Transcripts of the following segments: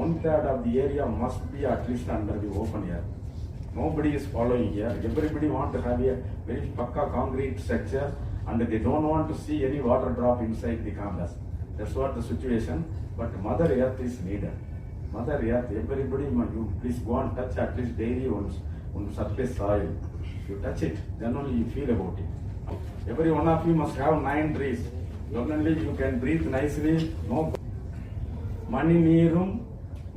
1/3 of the area must be at least under the open air. Nobody is following here. Everybody want to have a very pakka concrete structure and they don't want to see any water drop inside the campus. That's what the situation. But Mother Earth is needed. Mother Earth, everybody, you please go and touch at least daily on surface soil. You touch it, then only you feel about it. Every one of you must have 9 trees. Not only you can breathe nicely, no. Mani neerum,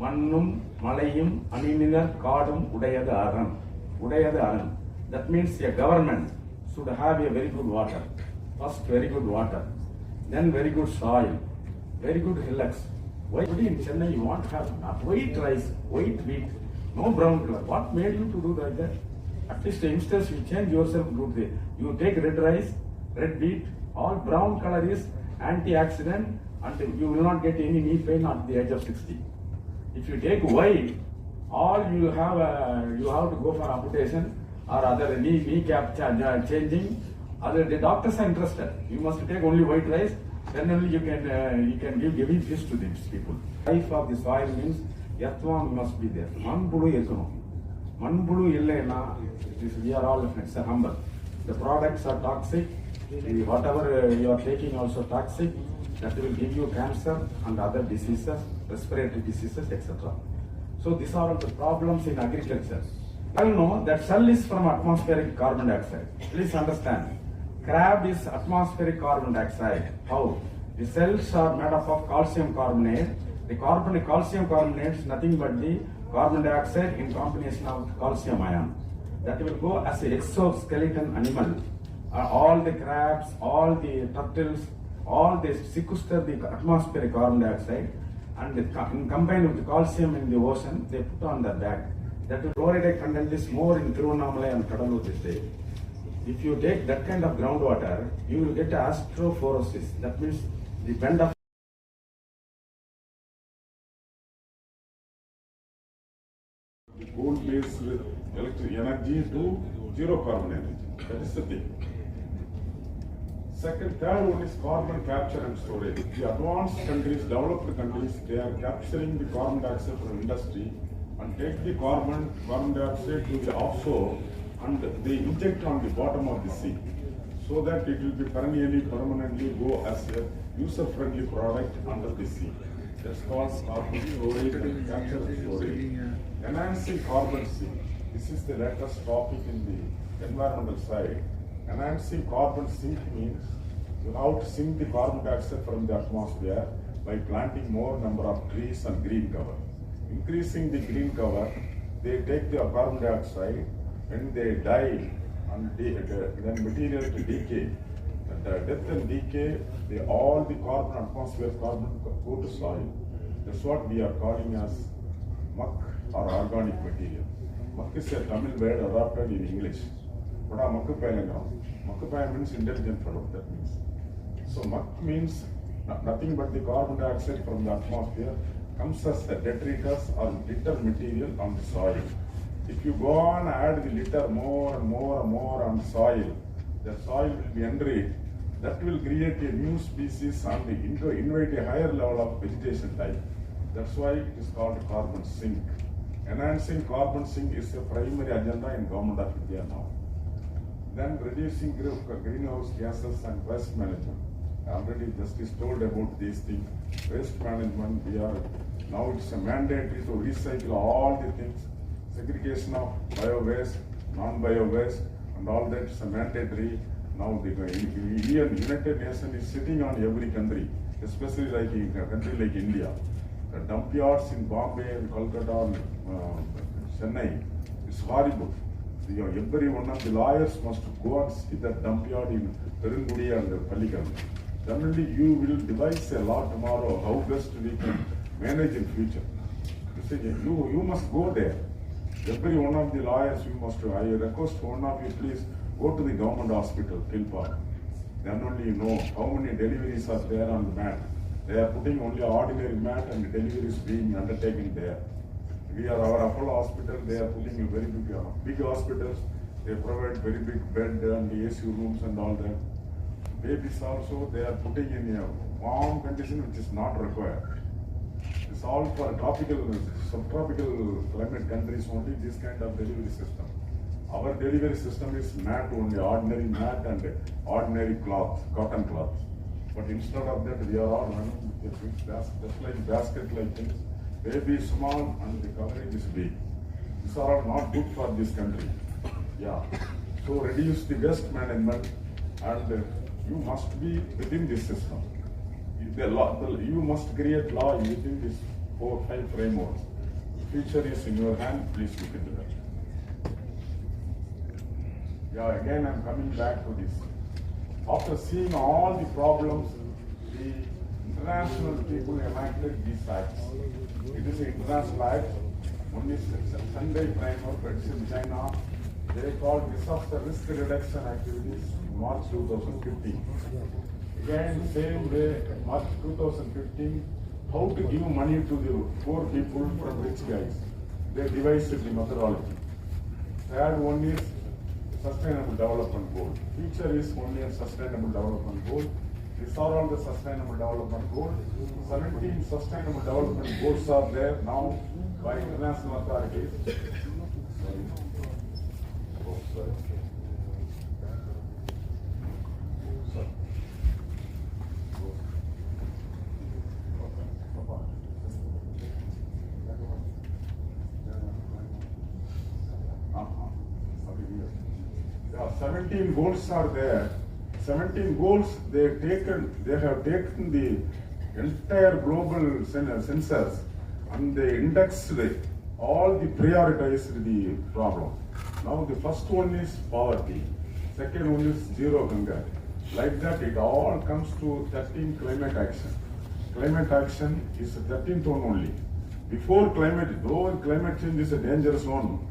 mannum, malayum, anininar, kadum, udayadu aran. Udayadu aran. That means a government should have a very good water. First, very good water. Then very good soil. Very good hillocks. Why in Chennai you want to have not white rice, white wheat, no brown color? What made you to do like that? At least instance you change yourself good. You take red rice, red wheat, all brown color is antioxidant and you will not get any knee pain at the age of 60. If you take white, all you have to go for amputation or other kneecap changing. The doctors are interested. You must take only white rice. Then only you can give giving fish to these people. Life of the soil means earthworm must be there. Manbulu ekano. Manbulu illena. We are all humble. The products are toxic. Whatever you are taking also toxic. That will give you cancer and other diseases, respiratory diseases, etc. So these are all the problems in agriculture. I know that cell is from atmospheric carbon dioxide. Please understand. Crab is atmospheric carbon dioxide. How? The cells are made up of calcium carbonate. The calcium carbonate is nothing but the carbon dioxide in combination of calcium ion. That will go as an exoskeleton animal. All the crabs, all the turtles, all they sequester the atmospheric carbon dioxide and combined with the calcium in the ocean, they put on their back. That fluoride content is more in Tiruvannamalai and Kadalur district. If you take that kind of groundwater, you will get astrophoresis. That means the bend of coal-based electric energy to zero carbon energy. That is the thing. Third one is carbon capture and storage. The advanced countries, developed countries, they are capturing the carbon dioxide from industry and take the carbon dioxide to the offshore and they inject on the bottom of the sea so that it will be permanently go as a user-friendly product under the sea. That's called carbon storage and capture and storage. Enhancing carbon sink. This is the latest topic in the environmental side. Enhancing carbon sink means you have to sink the carbon dioxide from the atmosphere by planting more number of trees and green cover. Increasing the green cover, they take the carbon dioxide. When they die and then material to decay, the death and decay, all the carbon, atmosphere carbon go to soil. That's what we are calling as muck or organic material. Muck is a Tamil word adopted in English. But Makkapaya means intelligent fellow, that means. So muck means nothing but the carbon dioxide from the atmosphere comes as the detritus or litter material on the soil. If you go on and add the litter more and more on soil, the soil will be enriched. That will create a new species and invite a higher level of vegetation type. That's why it is called a carbon sink. Enhancing carbon sink is a primary agenda in Government of India now. Then reducing greenhouse gases and waste management. Already Justice told about these things. Waste management, now it's a mandatory to recycle all the things. Segregation of bio-waste, non-bio-waste, and all that is a mandatory. Now the United Nations is sitting on every country, especially like in a country like India. The dump yards in Bombay, Kolkata, Chennai is horrible. Every one of the lawyers must go and see that dump yard in Perungudi and Pallikam. Then only you will devise a law tomorrow how best we can manage in future. You must go there. Every one of the lawyers, I request one of you, please go to the government hospital, Kilpa. Then only you know how many deliveries are there on the mat. They are putting only ordinary mat and deliveries being undertaken there. We are our Apollo hospital, they are putting a very big hospitals. They provide very big bed and AC rooms and all that. Babies also, they are putting in a warm condition which is not required. It's all for tropical, subtropical climate countries only, this kind of delivery system. Our delivery system is mat only, ordinary mat and ordinary cloth, cotton cloth. But instead of that, we are all running with a big basket, just like basket-like things. Baby small and the coverage is big. These are all not good for this country. Yeah. So reduce the waste management, and you must be within this system. You must create law within this 4-5 frameworks. The future is in your hand, please look into that. Yeah, again I'm coming back to this. After seeing all the problems, the international people enacted these acts. It is an international act. One is Shanghai framework, it's in China. They called disaster risk reduction activities in March 2015. Again, same way, March 2015, how to give money to the poor people from rich guys. They devised the methodology. Third one is sustainable development goal. Future is only a sustainable development goal. These are all the sustainable development goals. 17 sustainable development goals are there now by international authorities. Sorry. 17 goals are there. 17 goals they have taken the entire global census and they indexed all the prioritized the problem. Now the first one is poverty, second one is zero hunger. Like that it all comes to 13 climate action. Climate action is the 13th one only. Before climate, though climate change is a dangerous one,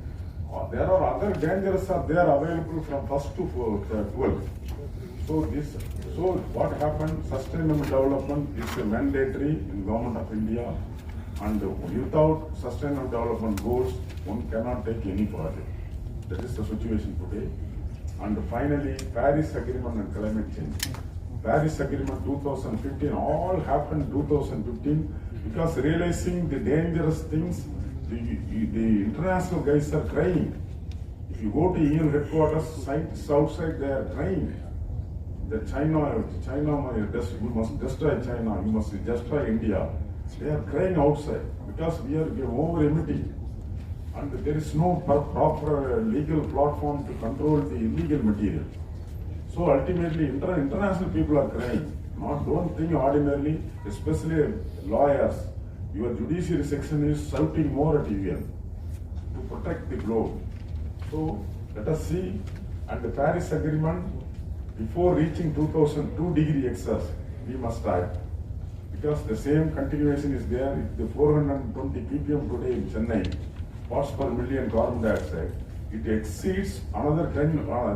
there are other dangers are there available from 1st to 12th. So what happened? Sustainable development is mandatory in Government of India, and without sustainable development goals, one cannot take any project. That is the situation today. And finally, Paris Agreement and climate change. Paris Agreement 2015, all happened 2015 because realizing the dangerous things, the international guys are crying. If you go to EU headquarters, sites outside, they are crying. That China, you must destroy China, you must destroy India. They are crying outside because we are over-emitting. And there is no proper legal platform to control the illegal material. So ultimately, international people are crying. Don't think ordinarily, especially lawyers. Your judiciary section is shouting more at UN to protect the globe. So let us see, and the Paris Agreement, before reaching 2002-degree excess, we must act. Because the same continuation is there. If the 420 ppm today in Chennai, parts per million carbon dioxide, it exceeds another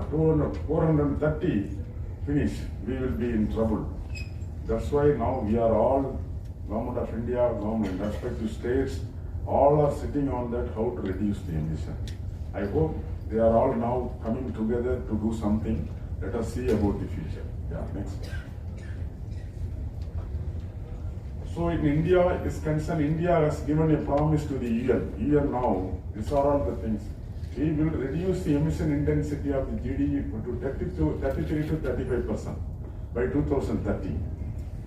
430, finish, we will be in trouble. That's why now we are all, Government of India, government, respective states, all are sitting on that, how to reduce the emission. I hope they are all now coming together to do something. Let us see about the future. Yeah, next. So in India is concerned, India has given a promise to the UN. UN now, these are all the things. We will reduce the emission intensity of the GDP to 33 to 35% by 2030.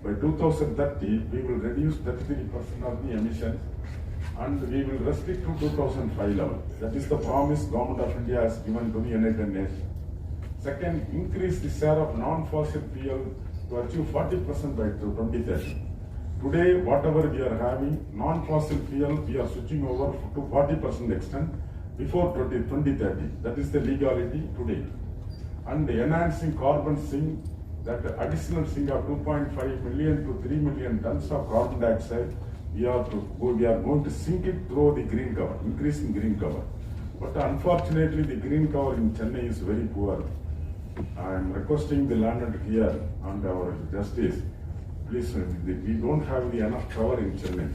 By 2030, we will reduce 33% of the emissions and we will restrict to 2005 level. That is the promise Government of India has given to the United Nations. Second, increase the share of non-fossil fuel to achieve 40% by 2030. Today, whatever we are having, non-fossil fuel, we are switching over to 40% extent before 2030. That is the legality today. And enhancing carbon sink, that additional sink of 2.5 million to 3 million tons of carbon dioxide, we are going to sink it through the green cover, increasing green cover. But unfortunately, the green cover in Chennai is very poor. I am requesting the landlord here and our justice, please, we don't have enough cover in Chennai.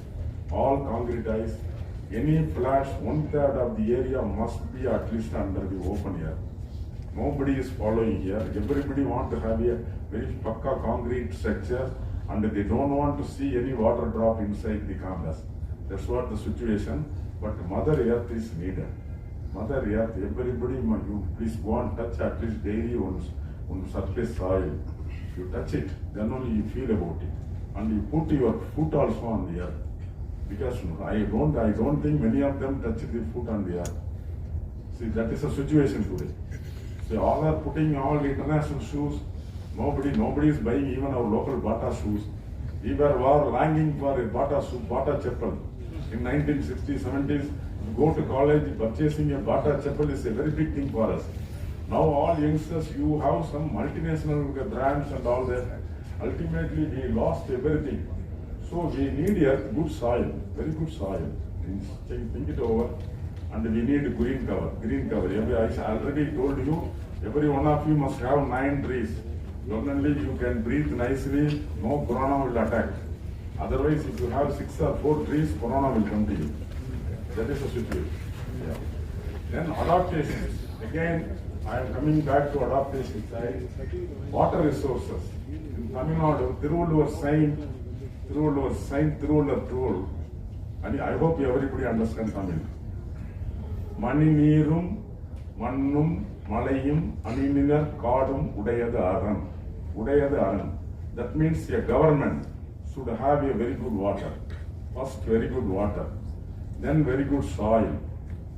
All concretized. Any flats, 1/3 of the area must be at least under the open air. Nobody is following here. Everybody want to have a very pakka concrete structure and they don't want to see any water drop inside the campus. That's what the situation. But Mother Earth is needed. Mother Earth, everybody, you please go and touch at least daily on surface soil. You touch it, then only you feel about it. And you put your foot also on the earth. Because I don't think many of them touch the foot on the earth. See, that is a situation today. See, all are putting all international shoes. Nobody is buying even our local Bata shoes. We were longing for a Bata shoe, Bata chapel. In 1960s, 70s, you go to college, purchasing a Bata chapel is a very big thing for us. Now all youngsters, you have some multinational brands and all that. Ultimately, we lost everything. So we need a good soil, very good soil. Think it over. And we need green cover. I already told you, every one of you must have 9 trees. Only you can breathe nicely, no corona will attack. Otherwise, if you have 6 or 4 trees, corona will come to you. That is the situation. Yeah. Then adaptations. Again, I am coming back to adaptation side. Water resources. In Tamil Nadu, Tiruvallur tool. And I hope everybody understands Tamil. Mani neerum, mannum, malayum, aninilar, kadum, udayadu aran. That means a government should have a very good water. First, very good water. Then very good soil.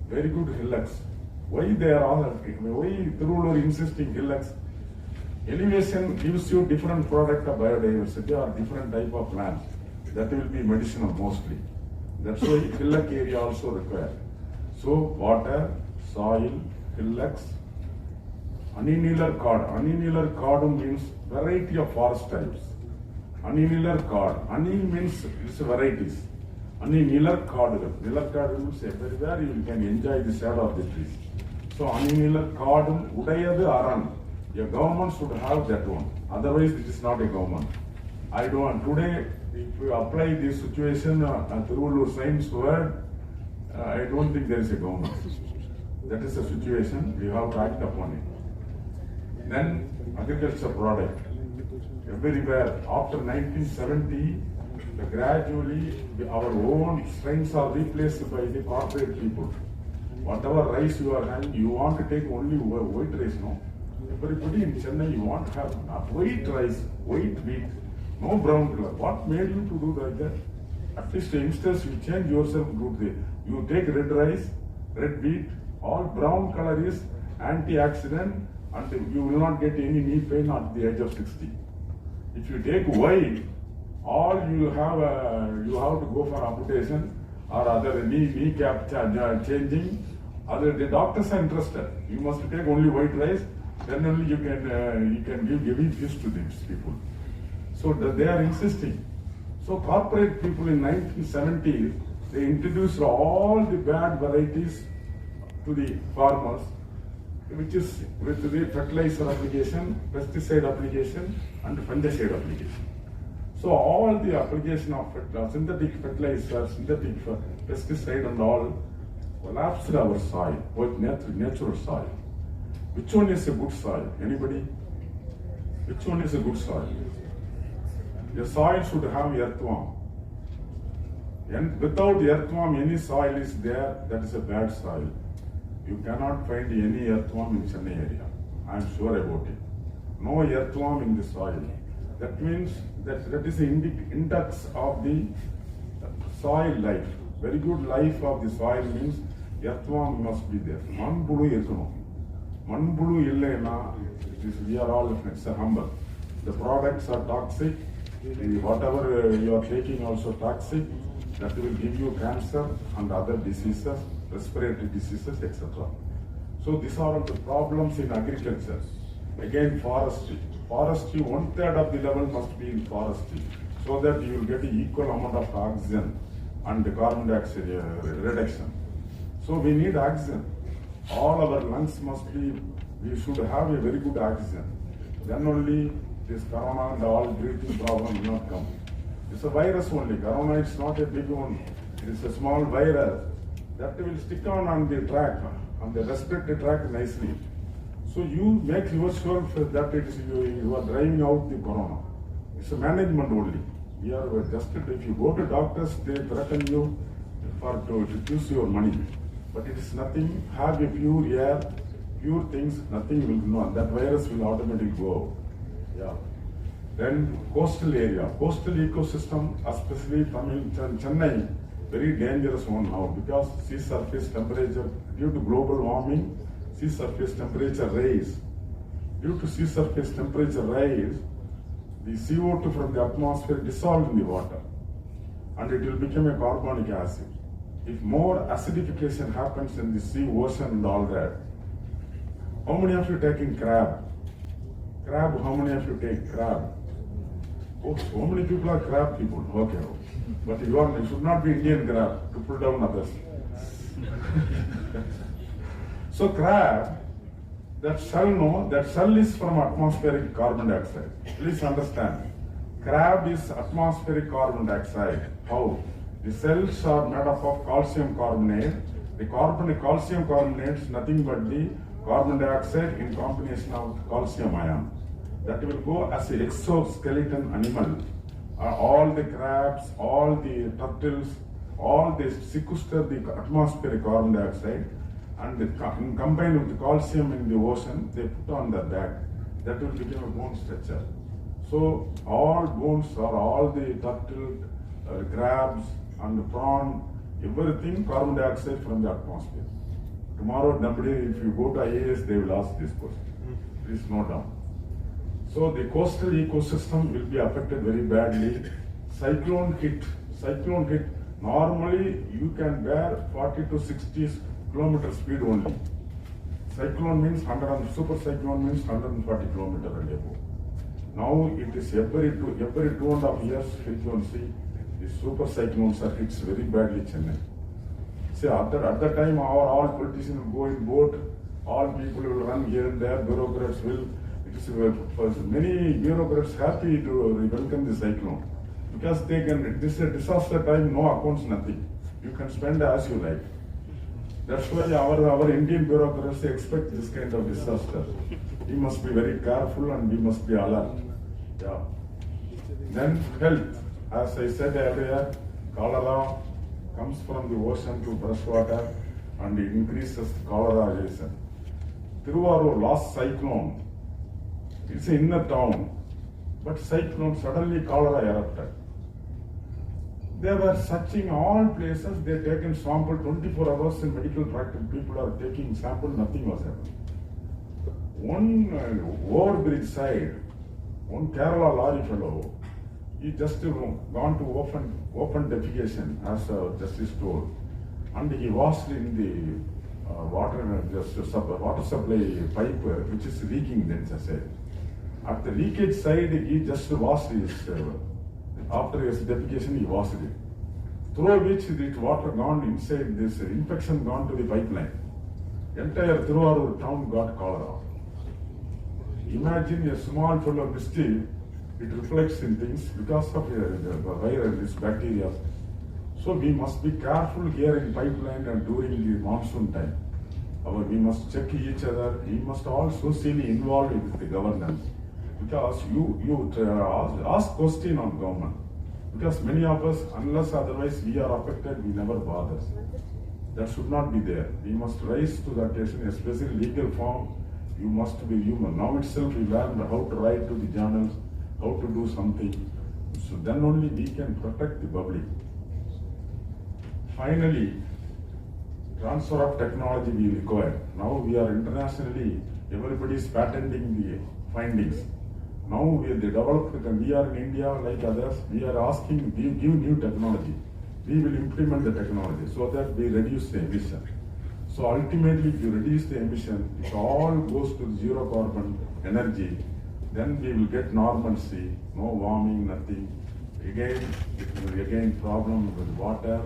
Very good hillocks. Why they are all, why Tiruvallur insisting hillocks? Elevation gives you different product of biodiversity or different type of land. That will be medicinal mostly. That's why hillock area also required. So water, soil, hillocks, aninilar cord. Aninilar cord means variety of forest types. Aninilar cord. Ani means it's varieties. Aninilar cord. Nilar cord means everywhere you can enjoy the shade of the trees. So aninilar cord, udayadu aran. A government should have that one. Otherwise, it is not a government. I don't. Today, if you apply this situation through science word, I don't think there is a government. That is the situation. We have to act upon it. Then agriculture product. Everywhere after 1970, gradually our own strains are replaced by the corporate people. Whatever rice you are having, you want to take only white rice, no? Everybody in Chennai, you want to have white rice, white wheat, no brown color. What made you to do like that? At least youngsters, you change yourself good. You take red rice, red wheat, all brown color is antioxidant and you will not get any knee pain at the age of 60. If you take white, all you have to go for amputation or other kneecap changing. The doctors are interested. You must take only white rice, then only you can give this to these people. So they are insisting. So corporate people in 1970s, they introduced all the bad varieties to the farmers, which is with the fertilizer application, pesticide application, and fungicide application. So all the application of synthetic fertilizer, synthetic pesticide and all collapsed our soil, both natural soil. Which one is a good soil? Anybody? Which one is a good soil? The soil should have earthworm. And without earthworm, any soil is there, that is a bad soil. You cannot find any earthworm in Chennai area. I am sure about it. No earthworm in the soil. That means that is the index of the soil life. Very good life of the soil means earthworm must be there. Manbulu irukano. Manbulu illena, we are all humble. The products are toxic. Whatever you are taking also toxic. That will give you cancer and other diseases, respiratory diseases, etc. So these are the problems in agriculture. Again, forestry. Forestry, 1/3 of the level must be in forestry, so that you will get an equal amount of oxygen and carbon dioxide reduction. So we need oxygen. All our lungs must be, we should have a very good oxygen. Then only this corona and all breathing problem will not come. It's a virus only. Corona is not a big one. It is a small virus that will stick on the track, on the respiratory tract nicely. So you make yourself that it is you are driving out the corona. It's a management only. We are just, if you go to doctors, they threaten you to choose your money. But it is nothing. Have a pure air, pure things. Nothing will know. That virus will automatically go. Yeah. Then coastal area, coastal ecosystem, especially Chennai, very dangerous one now because sea surface temperature due to global warming, sea surface temperature rise. Due to sea surface temperature rise, the CO2 from the atmosphere dissolved in the water and it will become a carbonic acid. If more acidification happens in the sea, ocean and all that, how many of you taking crab? Crab, how many of you take crab? Oh, so many people are crab people. Okay. But you should not be Indian crab to pull down others. So crab, that shell is from atmospheric carbon dioxide. Please understand. Crab is atmospheric carbon dioxide. How? The cells are made up of calcium carbonate. The calcium carbonate is nothing but the carbon dioxide in combination of calcium ion. That will go as an exoskeleton animal. All the crabs, all the turtles, all they sequester the atmospheric carbon dioxide and combined with the calcium in the ocean, they put on the back. That will become a bone structure. So all bones are all the turtle, crabs and prawn, everything carbon dioxide from the atmosphere. Tomorrow, if you go to IAS, they will ask this question. Please note down. So the coastal ecosystem will be affected very badly. Cyclone hit. Normally you can bear 40 to 60 kilometer speed only. Cyclone means super cyclone means 140 kilometer and above. Now it is every 2.5 years frequency. The super cyclones are hits very badly Chennai. See, at that time all politicians will go in boat, all people will run here and there, bureaucrats will. Many bureaucrats happy to welcome the cyclone because they can. This is a disaster time, no accounts, nothing. You can spend as you like. That's why our Indian bureaucrats expect this kind of disaster. We must be very careful and we must be alert. Yeah. Then health. As I said earlier, cholera comes from the ocean to fresh water and it increases cholera agent. Thiruvarur last cyclone. It's an inner town, but cyclone suddenly cholera erupted. They were searching all places, they taken sample 24 hours in medical practice, people are taking sample, nothing was happening. One overbridge side, one Kerala lorry fellow, he just gone to open defecation as justice told, and he washed in the water supply pipe which is leaking then I said. At the leakage side, he just washed his, after his defecation, he washed it. Through which the water gone inside, this infection gone to the pipeline. Entire Thiruvarur town got cholera. Imagine a small fellow mischief, it reflects in things because of the virus, this bacteria. So we must be careful here in pipeline and during the monsoon time. We must check each other, we must all socially involved with the governance. Because you ask question on government. Because many of us, unless otherwise we are affected, we never bother. That should not be there. We must rise to the occasion, especially legal form. You must be human. Now itself we learned how to write to the journals, how to do something. So then only we can protect the public. Finally, transfer of technology we require. Now we are internationally, everybody is patenting the findings. Now we are in India like others, we are asking, give new technology. We will implement the technology so that we reduce the emission. So ultimately, if you reduce the emission, it all goes to zero carbon energy, then we will get normalcy, no warming, nothing. Again, it will again problem with water,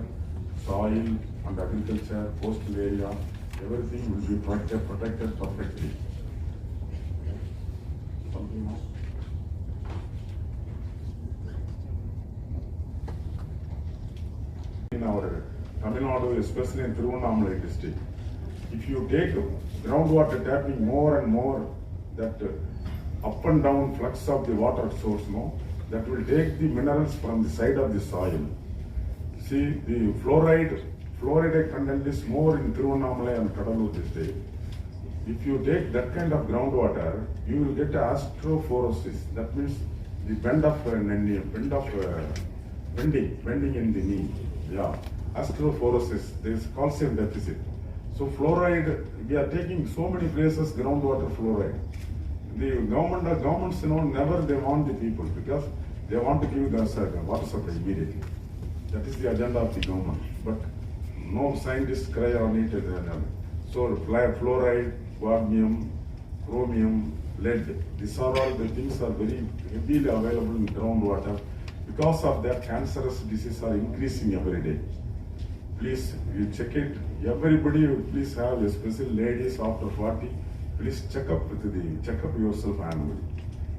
soil and agriculture, coastal area, everything will be protected perfectly. Something more? In our Tamil Nadu, especially in Tiruvannamalai district, if you take groundwater tapping more and more, that up and down flux of the water source, that will take the minerals from the side of the soil. See, the fluoride content is more in Tiruvannamalai and Kadalur district. If you take that kind of groundwater, you will get astrophorosis. That means the bending in the knee. Yeah, astrophorosis. There is calcium deficit. So fluoride, we are taking so many places groundwater fluoride. The governments, never they want the people because they want to give us water supply immediately. That is the agenda of the government. But no scientists cry on it. So fluoride, cadmium, chromium, lead, these are all the things are very heavily available in groundwater. Because of that, cancerous diseases are increasing every day. Please, you check it. Everybody, please have, especially ladies after 40, please check up yourself annually.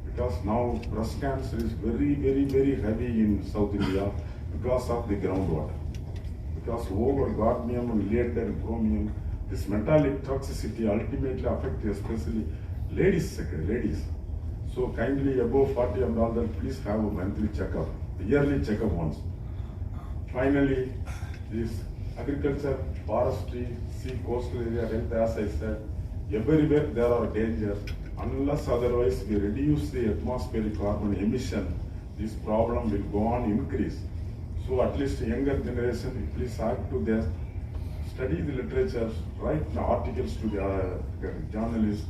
Because now breast cancer is very, very, very heavy in South India because of the groundwater. Because over cadmium and lead and chromium, this metallic toxicity ultimately affects especially ladies. So kindly above 40 and all that, please have a monthly checkup, yearly checkup once. Finally, this agriculture, forestry, sea, coastal area, health, as I said, everywhere there are dangers. Unless otherwise we reduce the atmospheric carbon emission, this problem will go on increase. So at least younger generation, please act to their study the literature, write articles to the journalists,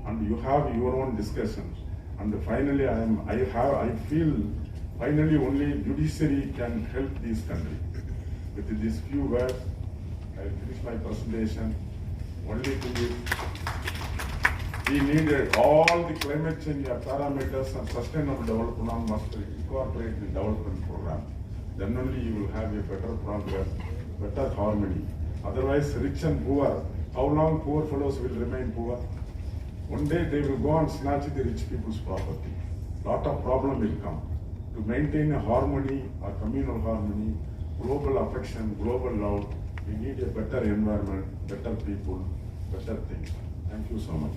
and you have your own discussion. And finally, I feel finally only judiciary can help this country. With these few words, I finish my presentation. Only thing is, we need all the climate change parameters and sustainable development must incorporate in the development program. Then only you will have a better progress, better harmony. Otherwise, rich and poor, how long poor fellows will remain poor? One day they will go and snatch the rich people's property. Lot of problem will come. To maintain a harmony, a communal harmony, global affection, global love, we need a better environment, better people, better things. Thank you so much.